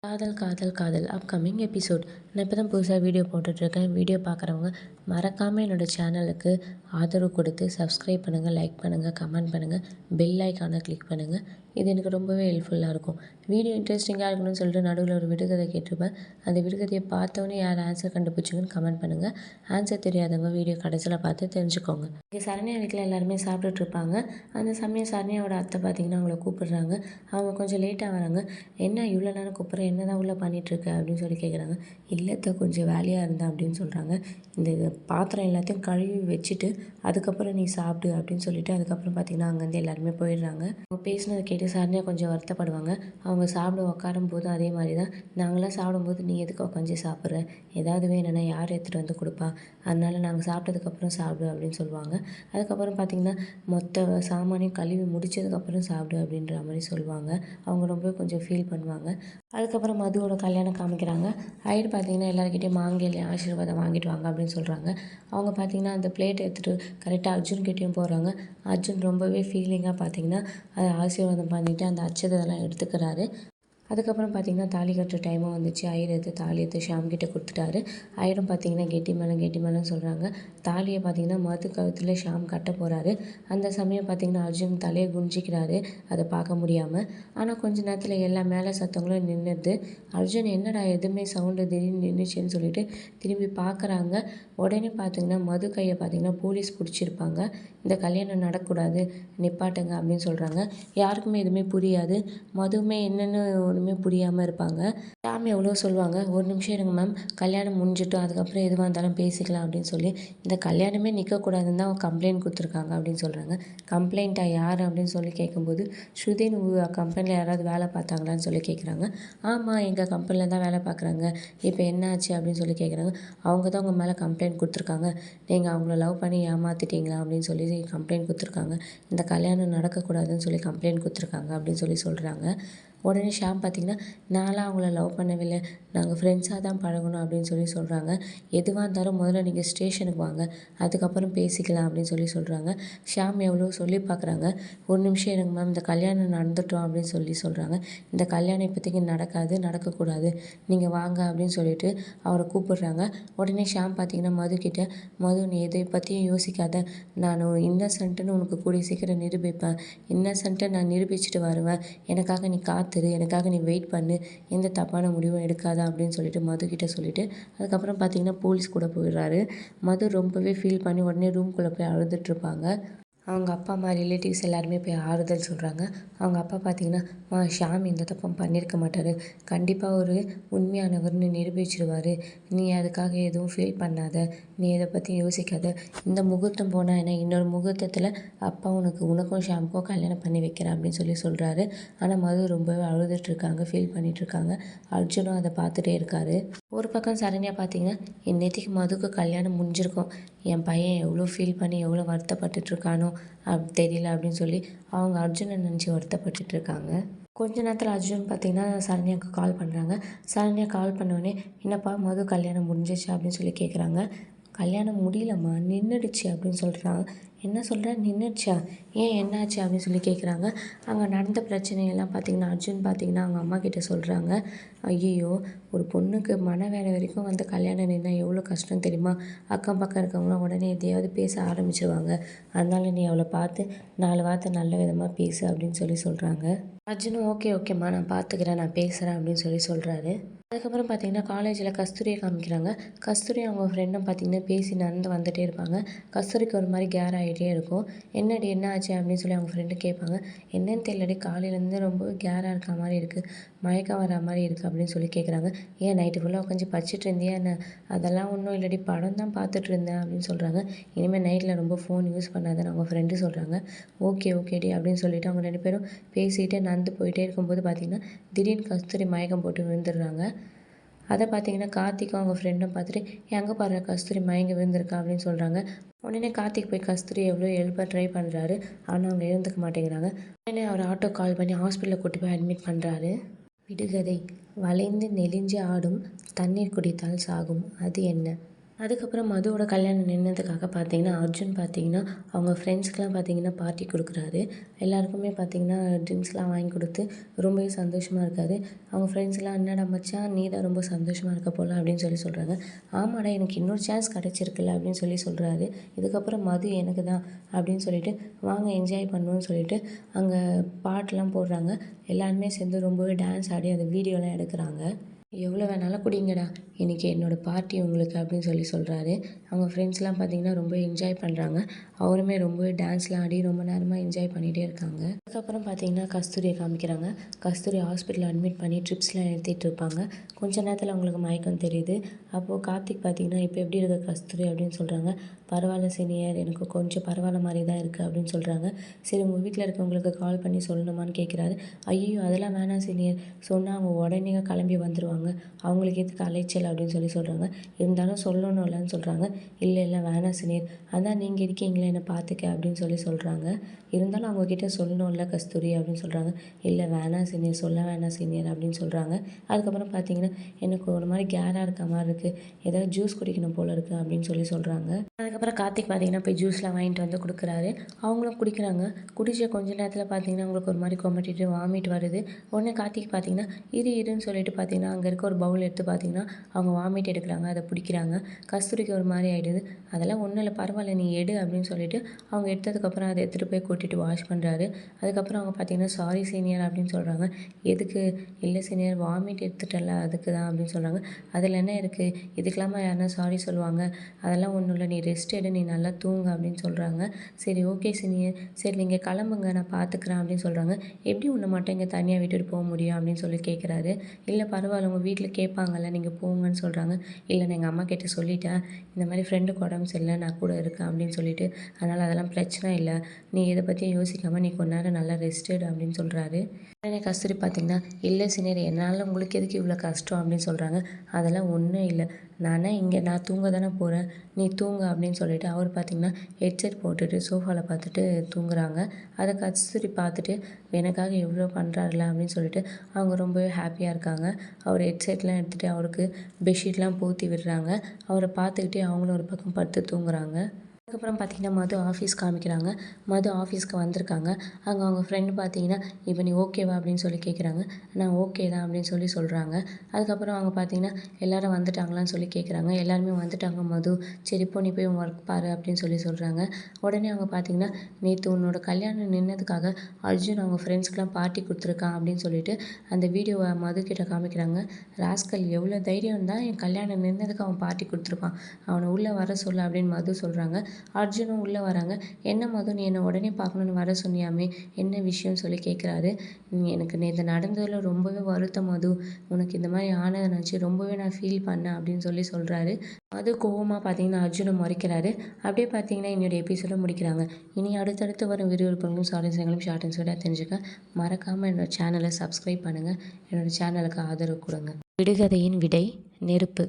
காதல் காதல் காதல் அப்கமிங் எபிசோட். நான் இப்போ தான் புதுசாக வீடியோ போட்டுட்ருக்கேன். வீடியோ பார்க்குறவங்க மறக்காமல் என்னோடய சேனலுக்கு ஆதரவு கொடுத்து சப்ஸ்கிரைப் பண்ணுங்கள், லைக் பண்ணுங்கள், கமெண்ட் பண்ணுங்கள், பெல் ஐக்கானை கிளிக் பண்ணுங்கள். இது எனக்கு ரொம்பவே ஹெல்ப்ஃபுல்லாக இருக்கும். வீடியோ இன்ட்ரெஸ்டிங்காக இருக்கணும்னு சொல்லிட்டு நடுவில் ஒரு விடுகதை கேட்டிருப்பேன். அந்த விடுகதையை பார்த்தோன்னே யார் ஆன்சர் கண்டுபிடிச்சிங்கன்னு கமெண்ட் பண்ணுங்கள். ஆன்சர் தெரியாதவங்க வீடியோ கடைசியில் பார்த்து தெரிஞ்சுக்கோங்க. இங்கே சரண்யா வீட்டில் எல்லாருமே சாப்பிட்டுட்ருப்பாங்க. அந்த சமயம் சரண்யாவோட அத்தை பார்த்திங்கன்னா அவங்கள கூப்பிடுறாங்க. அவங்க கொஞ்சம் லேட்டாக வராங்க. என்ன இவ்வளோ நேரம் கூப்பிட்றேன், என்ன தான் உள்ளே பண்ணிகிட்ருக்க அப்படின்னு சொல்லி கேட்குறாங்க. இல்லத்தை கொஞ்சம் வேலையாக இருந்தேன் அப்படின்னு சொல்கிறாங்க. இந்த பாத்திரம் எல்லாத்தையும் கழுவி வச்சுட்டு அதுக்கப்புறம் நீ சாப்பிடு அப்படின்னு சொல்லிட்டு அதுக்கப்புறம் பார்த்திங்கன்னா அங்கேருந்து எல்லாருமே போயிடுறாங்க. அவங்க பேசினதை கேட்டு சரண்யா கொஞ்சம் வருத்தப்படுவாங்க. அவங்க சாப்பிட உட்காரும் போது அதே மாதிரி தான், நாங்களாம் சாப்பிடும்போது நீ எதுக்கு உட்காந்து சாப்பிட்ற, ஏதாவது வேணும்னா யார் எடுத்துகிட்டு வந்து கொடுப்பா, அதனால் நாங்கள் சாப்பிட்டதுக்கப்புறம் சாப்பிடு அப்படின்னு சொல்லுவாங்க. அதுக்கப்புறம் பார்த்திங்கன்னா மொத்த சாமானையும் கழுவி முடிச்சதுக்கப்புறம் சாப்பிடு அப்படின்ற மாதிரி சொல்லுவாங்க. அவங்க ரொம்ப கொஞ்சம் ஃபீல் பண்ணுவாங்க. அதுக்கப்புறம் மதுவோட கல்யாணம் காமிக்கிறாங்க. ஐயர் பார்த்திங்கன்னா எல்லாருக்கிட்டையும் மாங்கல்யம் ஆசீர்வாதம் வாங்கிட்டு வாங்க அப்படின்னு சொல்கிறாங்க. அவங்க பார்த்திங்கன்னா அந்த பிளேட் எடுத்துகிட்டு கரெக்டாக அர்ஜுன்கிட்டையும் போகிறாங்க. அர்ஜுன் ரொம்பவே ஃபீலிங்காக பார்த்திங்கன்னா அதை ஆசீர்வாதம் பண்ணிவிட்டு அந்த அச்சதெல்லாம் எடுத்துக்கிறாரு. அதுக்கப்புறம் பார்த்திங்கன்னா தாலி கட்டுற டைமும் வந்துச்சு. ஐயர் எடுத்து தாலி எடுத்து ஷாம் கிட்ட கொடுத்துட்டாரு. ஐயரும் பார்த்திங்கன்னா கெட்டி மேளம்னு சொல்கிறாங்க. தாலியை பார்த்திங்கன்னா மது கழுத்தில் ஷாம் கட்ட போகிறாரு. அந்த சமயம் பார்த்திங்கன்னா அர்ஜுன் தலையை குஞ்சிக்கிறாரு அதை பார்க்க முடியாமல். ஆனால் கொஞ்ச நேரத்தில் எல்லா மேலே சத்தங்களும் நின்றுது. அர்ஜுன் என்னடா எதுவுமே சவுண்டு திடீர்னு நின்றுச்சுன்னு சொல்லிட்டு திரும்பி பார்க்குறாங்க. உடனே பார்த்திங்கன்னா மது கையை பார்த்திங்கன்னா போலீஸ் பிடிச்சிருப்பாங்க. இந்த கல்யாணம் நடக்கக்கூடாது, நிப்பாட்டுங்க அப்படின்னு சொல்கிறாங்க. யாருக்குமே எதுவுமே புரியாது. மதுவுமே என்னென்னு ஒன்றுமே புரியாமல் இருப்பாங்க. ஷாம் எவ்வளோ சொல்லுவாங்க, ஒரு நிமிஷம் இருங்க மேம், கல்யாணம் முடிஞ்சிட்டோம், அதுக்கப்புறம் எதுவாக இருந்தாலும் பேசிக்கலாம் அப்படின்னு சொல்லி இந்த கல்யாணமே நிற்கக்கூடாதுன்னு தான் கம்ப்ளைண்ட் கொடுத்துருக்காங்க அப்படின்னு சொல்கிறாங்க. கம்ப்ளைண்ட்டாக யார் அப்படின்னு சொல்லி கேட்கும்போது, ஸ்ருதின்னு கம்பெனியில் யாராவது வேலை பார்த்தாங்களான்னு சொல்லி கேட்குறாங்க. ஆமாம், எங்கள் கம்பெனியில் தான் வேலை பார்க்குறாங்க, இப்போ என்ன ஆச்சு அப்படின்னு சொல்லி கேட்குறாங்க. அவங்க தான் உங்கள் மேலே கம்ப்ளைண்ட் கொடுத்துருக்காங்க, நீங்கள் அவங்கள லவ் பண்ணி ஏமாற்றிட்டீங்களா அப்படின்னு சொல்லி கம்ப்ளைண்ட் கொடுத்துருக்காங்க, இந்த கல்யாணம் நடக்கக்கூடாதுன்னு சொல்லி கம்ப்ளைண்ட் கொடுத்துருக்காங்க அப்படின்னு சொல்லி சொல்கிறாங்க. உடனே ஷாம் பார்த்திங்கன்னா நான்லாம் அவங்கள லவ் பண்ணவில்லை, நாங்கள் ஃப்ரெண்ட்ஸாக தான் பழகணும் அப்படின்னு சொல்லி சொல்கிறாங்க. எதுவாக இருந்தாலும் முதல்ல நீங்கள் ஸ்டேஷனுக்கு வாங்க, அதுக்கப்புறம் பேசிக்கலாம் அப்படின்னு சொல்லி சொல்கிறாங்க. ஷாம் எவ்வளோ சொல்லி பார்க்குறாங்க. ஒரு நிமிஷம் இருங்க மேம், இந்த கல்யாணம் நடந்துட்டோம் அப்படின்னு சொல்லி சொல்கிறாங்க. இந்த கல்யாணம் இப்போதைக்கு நடக்காது, நடக்கக்கூடாது, நீங்கள் வாங்க அப்படின்னு சொல்லிட்டு அவரை கூப்பிடுறாங்க. உடனே ஷாம் பார்த்திங்கன்னா மதுக்கிட்ட, மது நீ எதை பற்றியும் யோசிக்காத, நான் இன்னசென்ட்டுன்னு உனக்கு கூடிய சீக்கிரம் நிரூபிப்பேன், இன்னசென்ட்டை நான் நிரூபிச்சுட்டு வருவேன், எனக்காக நீ எனக்காக நீ வெயிட் பண்ணு, எந்த தப்பான முடிவும் எடுக்காத அப்படின்னு சொல்லிட்டு மதுக்கிட்ட சொல்லிவிட்டு அதுக்கப்புறம் பார்த்திங்கன்னா போலீஸ் கூட போயிடுறாரு. மது ரொம்பவே ஃபீல் பண்ணி உடனே ரூம்குள்ளே போய் அழுதுட்ருப்பாங்க. அவங்க அப்பா அம்மா ரிலேட்டிவ்ஸ் எல்லாருமே போய் ஆறுதல் சொல்கிறாங்க. அவங்க அப்பா பார்த்திங்கன்னா ஷாம் எந்த தப்பும் பண்ணியிருக்க மாட்டார், கண்டிப்பாக ஒரு உண்மையானவர்னு நிரூபிச்சிடுவார், நீ அதுக்காக எதுவும் ஃபீல் பண்ணாத, நீ இதை பற்றி யோசிக்காத, இந்த முகூர்த்தம் போனால் என்ன, இன்னொரு முகூர்த்தத்தில் அப்பா உனக்கும் ஷாமுக்கும் கல்யாணம் பண்ணி வைக்கிறேன் அப்படின்னு சொல்லி சொல்கிறாரு. ஆனால் மது ரொம்பவே அழுதுட்ருக்காங்க, ஃபீல் பண்ணிகிட்ருக்காங்க. அர்ஜுனும் அதை பார்த்துட்டே இருக்கார். ஒரு பக்கம் சரண்யா பார்த்திங்கன்னா இன்னைக்கு மதுக்கு கல்யாணம் முடிஞ்சிருக்கும், என் பையன் எவ்வளோ ஃபீல் பண்ணி எவ்வளோ வருத்தப்பட்டுட்ருக்கானோ தெரியல அப்படின்னு சொல்லி அவங்க அர்ஜுனை நினச்சி வருத்தப்பட்டுட்ருக்காங்க. கொஞ்ச நேரத்தில் அர்ஜுன் பார்த்திங்கன்னா சரண்யாவுக்கு கால் பண்ணுறாங்க. சரண்யா கால் பண்ணோடனே என்னப்பா மது கல்யாணம் முடிஞ்சிச்சு அப்படின்னு சொல்லி கேட்குறாங்க. கல்யாணம் முடியலம்மா, நின்றுடுச்சு அப்படின்னு சொல்கிறாங்க. என்ன சொல்கிற, நின்றுடுச்சா, ஏன் என்னாச்சு அப்படின்னு சொல்லி கேட்குறாங்க. அங்கே நடந்த பிரச்சனையெல்லாம் பார்த்திங்கன்னா அர்ஜுன் பார்த்திங்கன்னா அவங்க அம்மா கிட்டே சொல்கிறாங்க. ஐயோ, ஒரு பொண்ணுக்கு வேலை வரைக்கும் வந்து கல்யாணம் நின்னா எவ்வளோ கஷ்டம் தெரியுமா, அக்கம் பக்கம் இருக்கவங்களாம் உடனே எதையாவது பேச ஆரம்பிச்சிருவாங்க, அதனால நீ அவளை பார்த்து 4 வார்த்தை நல்ல விதமாக பேசு அப்படின்னு சொல்லி சொல்கிறாங்க. அர்ஜுனும் ஓகேம்மா, நான் பார்த்துக்கிறேன், நான் பேசுகிறேன் அப்படின்னு சொல்லி சொல்கிறாரு. அதுக்கப்புறம் பார்த்திங்கன்னா காலேஜில் கஸ்தூரியை காமிக்கிறாங்க. கஸ்தூரி அவங்க ஃப்ரெண்டும் பார்த்திங்கன்னா பேசி நடந்து வந்துகிட்டே இருப்பாங்க. கஸ்தூரிக்கு ஒரு மாதிரி கேர் ஆகிட்டே இருக்கும். என்னடி என்ன ஆச்சு அப்படின்னு சொல்லி அவங்க ஃப்ரெண்டு கேட்பாங்க. என்னன்னு தெரியலடி, காலையிலேருந்து ரொம்ப கேராக இருக்க மாதிரி இருக்குது, மயக்கம் வர மாதிரி இருக்குது அப்படின்னு சொல்லி கேட்குறாங்க. ஏன் நைட்டு ஃபுல்லாக உட்காந்து படிச்சுட்டு இருந்தியா என்ன, அதெல்லாம் ஒன்றும் இல்லடி, படம் தான் பார்த்துட்டு இருந்தேன் அப்படின்னு சொல்கிறாங்க. இனிமேல் நைட்டில் ரொம்ப ஃபோன் யூஸ் பண்ணாதன்னு அவங்க ஃப்ரெண்டு சொல்கிறாங்க. ஓகேடி அப்படின்னு சொல்லிவிட்டு அவங்க 2 பேரும் பேசிகிட்டே நடந்து போயிட்டே இருக்கும்போது பார்த்திங்கன்னா திடீர்னு கஸ்தூரி மயக்கம் போட்டு விழுந்துடுறாங்க. அதை பார்த்திங்கன்னா கார்த்திக்கும் அவங்க ஃப்ரெண்டும் பார்த்துட்டு எங்கே பாரு கஸ்தூரி மயங்கி விழுந்திருக்கா அப்படின்னு சொல்கிறாங்க. உடனே கார்த்திக் போய் கஸ்தூரி எவ்வளோ எழுப்ப ட்ரை பண்ணுறாரு, ஆனால் அவங்க எழுந்துக்க மாட்டேங்கிறாங்க. உடனே அவர் ஆட்டோ கால் பண்ணி ஹாஸ்பிட்டலில் கூட்டி போய் அட்மிட் பண்ணுறாரு. விடுகதை. வளைந்து நெளிஞ்சு ஆடும், தண்ணீர் குடித்தால் சாகும், அது என்ன? அதுக்கப்புறம் மதுவோட கல்யாணம் நின்னதுக்காக பார்த்தீங்கன்னா, அர்ஜுன் பார்த்தீங்கன்னா, அவங்க ஃப்ரெண்ட்ஸ்க்குலாம் பார்த்தீங்கன்னா பார்ட்டி குடுக்குறாரு. எல்லாருக்குமே பார்த்தீங்கன்னா, ட்ரிங்க்ஸ்லாம் வாங்கி குடுத்து ரொம்பவே சந்தோஷமா இருக்காரு. அவங்க ஃப்ரெண்ட்ஸ்லாம் "என்னடா மச்சான், நீ தான் ரொம்ப சந்தோஷமா இருக்க போல" அப்படின்னு சொல்றாங்க. "ஆமாடா, எனக்கு இன்னொரு சான்ஸ் கிடைச்சிருக்குல்ல" அப்படின்னு சொல்றாரு. இதுக்கப்புறம் மது எனக்கு தான் அப்படின்னு சொல்லிட்டு, "வாங்க என்ஜாய் பண்ணுவோம்னு" சொல்லிட்டு அங்க பாட்டுலாம் போடுறாங்க. எல்லாருமே சேர்ந்து ரொம்பவே டான்ஸ் ஆடி அந்த வீடியோலாம் எடுக்குறாங்க. "எவ்வளோ வேணாலும் குடிங்கடா, இன்னைக்கு என்னோட பார்ட்டி உங்களுக்கு" அப்படின்னு சொல்றாரு. அவங்க ஃப்ரெண்ட்ஸ்லாம் பார்த்தீங்கன்னா ரொம்ப என்ஜாய் பண்ணுறாங்க. அவருமே ரொம்பவே டான்ஸ்லாம் ஆடி ரொம்ப நேரமாக என்ஜாய் பண்ணிகிட்டே இருக்காங்க. அதுக்கப்புறம் பார்த்தீங்கன்னா கஸ்தூரியை காமிக்கிறாங்க. கஸ்தூரி ஹாஸ்பிட்டலில் அட்மிட் பண்ணி ட்ரிப்ஸ்லாம் எடுத்துகிட்டு இருப்பாங்க. கொஞ்ச நேரத்தில் அவங்களுக்கு மயக்கம் தெரியுது. அப்போது கார்த்திக் பார்த்தீங்கன்னா, "இப்போ எப்படி இருக்கு கஸ்தூரி?" அப்படின்னு சொல்கிறாங்க. "பரவாயில்ல சீனியர், எனக்கு கொஞ்சம் பரவாயில்ல மாதிரி தான் இருக்குது" அப்படின்னு சொல்கிறாங்க. "சரி, உங்கள் வீட்டில் இருக்கவங்களுக்கு கால் பண்ணி சொல்லணுமான்னு" கேட்குறாரு. "ஐயோ, அதெல்லாம் வேணாம் சீனியர், சொன்னால் அவங்க உடனே கிளம்பி வந்துடுவாங்க, அவங்களுக்கு எதுக்கு அலைச்சல்" அப்படின்னு சொல்கிறாங்க. "இருந்தாலும் சொல்லணும்லன்னு" சொல்கிறாங்க. "இல்லை வேணாம் சீனியர், அதான் நீங்கள் இருக்கீங்களே என்னை பார்த்துக்க" அப்படின்னு சொல்கிறாங்க. "இருந்தாலும் அவங்கக்கிட்ட சொல்லணும்ல கஸ்தூரி" அப்படின்னு சொல்கிறாங்க. "இல்லை வேணாம் சீனியர், சொல்ல வேணாம் சீனியர்" அப்படின்னு சொல்கிறாங்க. அதுக்கப்புறம் பார்த்தீங்கன்னா, "எனக்கு ஒரு மாதிரி கேராக இருக்க மாதிரி இருக்குது, ஏதாவது ஜூஸ் குடிக்கணும் போல இருக்குது" அப்படின்னு சொல்கிறாங்க. அதுக்கப்புறம் கார்த்திக் பார்த்தீங்கன்னா போய் ஜூஸ்லாம் வாங்கிட்டு வந்து கொடுக்குறாரு. அவங்களும் குடிக்கிறாங்க. குடிச்ச கொஞ்ச நேரத்தில் பார்த்தீங்கன்னா அவங்களுக்கு ஒரு மாதிரி கொமட்டிட்டு வாமிட் வருது. உடனே கார்த்திக் பார்த்தீங்கன்னா, இருன்னு சொல்லிட்டு பார்த்தீங்கன்னா அங்கே இருக்க ஒரு பவுல் எடுத்து பார்த்தீங்கன்னா அவங்க வாமிட் எடுக்கிறாங்க. அதை பிடிக்கிறாங்க. கஸ்தூரிக்கு ஒரு மாதிரி ஆகிடுது. "அதெல்லாம் ஒன்றும் இல்லை, பரவாயில்ல, நீ எடு" அப்படின்னு சொல்லிட்டு அவங்க எடுத்ததுக்கப்புறம் அதை எடுத்துகிட்டு போய் கொட்டிட்டு வாஷ் பண்ணுறாரு. அதுக்கப்புறம் அவங்க பார்த்தீங்கன்னா, "சாரி சீனியர்" அப்படின்னு சொல்கிறாங்க. "எதுக்கு?" "இல்லை சீனியர், வாமிட் எடுத்துட்டல அதுக்கு தான்" அப்படின்னு சொல்கிறாங்க. "அதில் என்ன இருக்குது? இதுக்கெல்லாமா யாருன்னா சாரி சொல்லுவாங்க? அதெல்லாம் ஒன்றும் இல்லை, நீ ரெஸ்ட் எடு, நீ நல்லா தூங்கு" அப்படின்னு சொல்கிறாங்க. "சரி ஓகே சீனியர், சரி நீங்கள் கிளம்புங்க, நான் பார்த்துக்கிறேன்" அப்படின்னு சொல்கிறாங்க. "எப்படி உன்னை மட்டும் இங்கே தனியாக விட்டுட்டு போக முடியும்?" அப்படின்னு கேட்குறாரு. "இல்லை பரவாயில்ல, உங்கள் வீட்டில் கேட்பாங்கல்ல, நீங்கள் போங்கன்னு" சொல்கிறாங்க. "இல்லை, நான் எங்கள் அம்மா கிட்ட சொல்லிட்டேன், இந்த மாதிரி ஃப்ரெண்டுக்கு உடம்பு சரியில்லை, நான் கூட இருக்கேன் அப்படின்னு சொல்லிட்டு, அதனால் அதெல்லாம் பிரச்சனை இல்லை, நீ எதை பற்றியும் யோசிக்காமல் நீ கொஞ்ச நேரம் நல்லா ரெஸ்ட் எடு" அப்படின்னு சொல்கிறாரு. உடனே கஸ்தூரி பார்த்தீங்கன்னா, "இல்லை சீனியர், என்னால் உங்களுக்கு எதுக்கு இவ்வளோ கஷ்டம்" அப்படின்னு சொல்கிறாங்க. "அதெல்லாம் ஒன்றும் இல்லை, நான் தூங்க தானே போகிறேன், நீ தூங்கு" அப்படின்னு சொல்லிட்டு அவர் பார்த்தீங்கன்னா ஹெட்செட் போட்டுட்டு சோஃபாவில் பார்த்துட்டு தூங்குறாங்க. அதை கஸ்தூரி பார்த்துட்டு, எனக்காக எவ்வளோ பண்ணுறாருல அப்படின்னு சொல்லிட்டு அவங்க ரொம்பவே ஹாப்பியாக இருக்காங்க. அவர் ஹெட்செட்லாம் எடுத்துகிட்டு அவருக்கு பெட்ஷீட்லாம் போத்தி விடுறாங்க. அவரை பார்த்துக்கிட்டே அவங்களும் ஒரு பக்கம் படுத்து தூங்குறாங்க. அதுக்கப்புறம் பார்த்தீங்கன்னா மது ஆஃபீஸ் காமிக்கிறாங்க. மது ஆஃபீஸ்க்கு வந்திருக்காங்க. அங்கே அவங்க ஃப்ரெண்டு பார்த்தீங்கன்னா, "இப்போ நீ ஓகேவா?" அப்படின்னு கேட்குறாங்க. "நான் ஓகே தான்" அப்படின்னு சொல்கிறாங்க. அதுக்கப்புறம் அவங்க பார்த்தீங்கன்னா, "எல்லோரும் வந்துட்டாங்களான்னு" கேட்குறாங்க. எல்லாருமே வந்துட்டாங்க மது. "சரி இப்போ நீ போய் உன் ஒர்க் பாரு" அப்படின்னு சொல்கிறாங்க. உடனே அவங்க பார்த்தீங்கன்னா, "நேற்று உன்னோட கல்யாணம் நின்னதுக்காக அர்ஜுன் அவங்க ஃப்ரெண்ட்ஸ்க்குலாம் பார்ட்டி கொடுத்துருக்கான்" அப்படின்னு சொல்லிட்டு அந்த வீடியோவை மதுக்கிட்ட காமிக்கிறாங்க. "ராஸ்கல், எவ்வளோ தைரியம் தான் என் கல்யாணம் நின்னதுக்கு அவன் பார்ட்டி கொடுத்துருப்பான், அவனை உள்ளே வர சொல்லு" அப்படின்னு மது சொல்கிறாங்க. அர்ஜுனும் உள்ளே வராங்க. "என்ன மது, நீ என்னை உடனே பார்க்கணுன்னு வர சொன்னியாமே, என்ன விஷயம்னு கேட்குறாரு. "எனக்கு நேற்று நடந்ததில் ரொம்பவே வருத்தம் மது, உனக்கு இந்த மாதிரி ஆனதை நினச்சி ரொம்பவே நான் ஃபீல் பண்ணேன்" அப்படின்னு சொல்கிறாரு. மது கோவமாக பார்த்தீங்கன்னா அர்ஜுனை முறைக்கிறாரு. அப்படியே பார்த்தீங்கன்னா என்னோட எபிசோட முடிக்கிறாங்க. இனி அடுத்தடுத்து வரும் விறுவிறுப்புகளும் சுவாரஸ்யங்களும் ஷார்ட் அண்ட் ஸ்வீட்டாக தெரிஞ்சுக்க மறக்காமல் என்னோட சேனலை சப்ஸ்கிரைப் பண்ணுங்கள். என்னோடய சேனலுக்கு ஆதரவு கொடுங்க. விடுகதையின் விடை: நெருப்பு.